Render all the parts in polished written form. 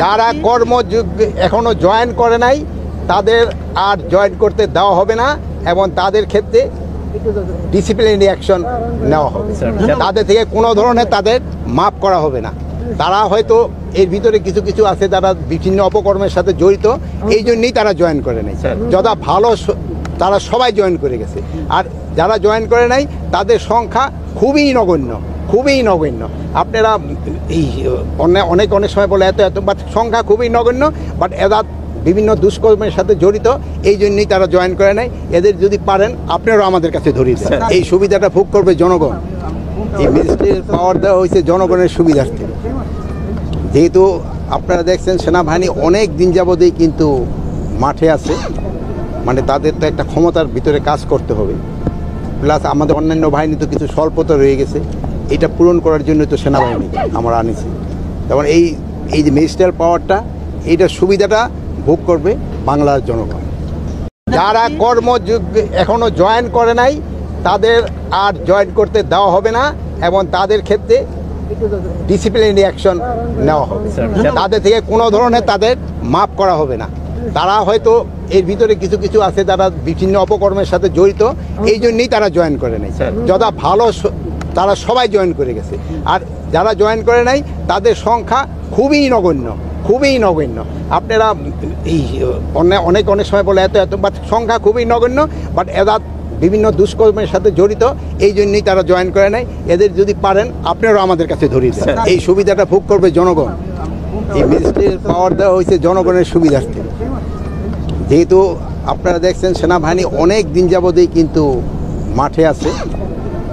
যারা এখনো জয়েন করে নাই তাদের আর জয়েন করতে দেওয়া হবে না এবং তাদের ক্ষেত্রে ডিসিপ্লিনারি অ্যাকশন নেওয়া হবে। তাদের থেকে কোনো ধরনের তাদের মাফ করা হবে না। তারা হয়তো এর ভিতরে কিছু কিছু আছে যারা বিভিন্ন অপকর্মের সাথে জড়িত, এই জন্যই তারা জয়েন করে নাই। যথা ভালো তারা সবাই জয়েন করে গেছে, আর যারা জয়েন করে নাই তাদের সংখ্যা খুবই নগণ্য, খুবই নগণ্য। আপনারা এই অনেক সময় বলে এত বাট সংখ্যা খুবই নগণ্য, বাট এরা বিভিন্ন দুষ্কর্মের সাথে জড়িত, এই জন্যই তারা জয়েন করে নাই। এদের যদি পারেন আপনারাও আমাদের কাছে ধরিয়ে দেন। এই সুবিধাটা ভোগ করবে জনগণ। এই ম্যাজিস্ট্রেট পাওয়ার দেওয়া হয়েছে জনগণের সুবিধার্থে। যেহেতু আপনারা দেখছেন সেনাবাহিনী অনেক দিন যাবতেই কিন্তু মাঠে আছে, মানে তাদের তো একটা ক্ষমতার ভিতরে কাজ করতে হবে। প্লাস আমাদের অন্যান্য বাহিনী তো কিছু স্বল্পতা রয়ে গেছে, এটা পূরণ করার জন্য তো সেনাবাহিনী আমরা আনিছি। যেমন এই যে ম্যাজিস্ট্রেট পাওয়ারটা, এইটার সুবিধাটা ভোগ করবে বাংলার জনগণ। যারা এখনো জয়েন করে নাই তাদের আর জয়েন করতে দেওয়া হবে না এবং তাদের ক্ষেত্রে ডিসিপ্লিনারি অ্যাকশন নেওয়া হবে। তাদের থেকে কোনো ধরনের তাদের মাফ করা হবে না। তারা হয়তো এর ভিতরে কিছু কিছু আছে যারা বিভিন্ন অপকর্মের সাথে জড়িত, এই জন্যই তারা জয়েন করে নাই। যথা ভালো তারা সবাই জয়েন করে গেছে, আর যারা জয়েন করে নাই তাদের সংখ্যা খুবই নগণ্য, খুবই নগণ্য। আপনারা এই অনেক সময় বলে এত বাট সংখ্যা খুবই নগণ্য, বাট এরা বিভিন্ন দুষ্কর্মের সাথে জড়িত, এই জন্যই তারা জয়েন করে নাই। এদের যদি পারেন আপনারাও আমাদের কাছে ধরিয়ে দেন। এই সুবিধাটা ভোগ করবে জনগণ। এই ম্যাজিস্ট্রেট পাওয়ার দেওয়া হয়েছে জনগণের সুবিধার্থে। যেহেতু আপনারা দেখছেন সেনাবাহিনী অনেক দিন যাবতেই কিন্তু মাঠে আছে,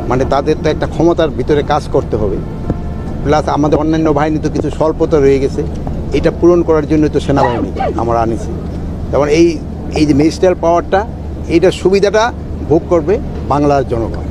মানে তাদের তো একটা ক্ষমতার ভিতরে কাজ করতে হবে। প্লাস আমাদের অন্যান্য বাহিনী তো কিছু স্বল্পতা রয়ে গেছে, এটা পূরণ করার জন্য তো সেনাবাহিনী আমরা আনিছি। যেমন এই যে ম্যাজিস্ট্রেট পাওয়ারটা, এইটার সুবিধাটা ভোগ করবে বাংলার জনগণ।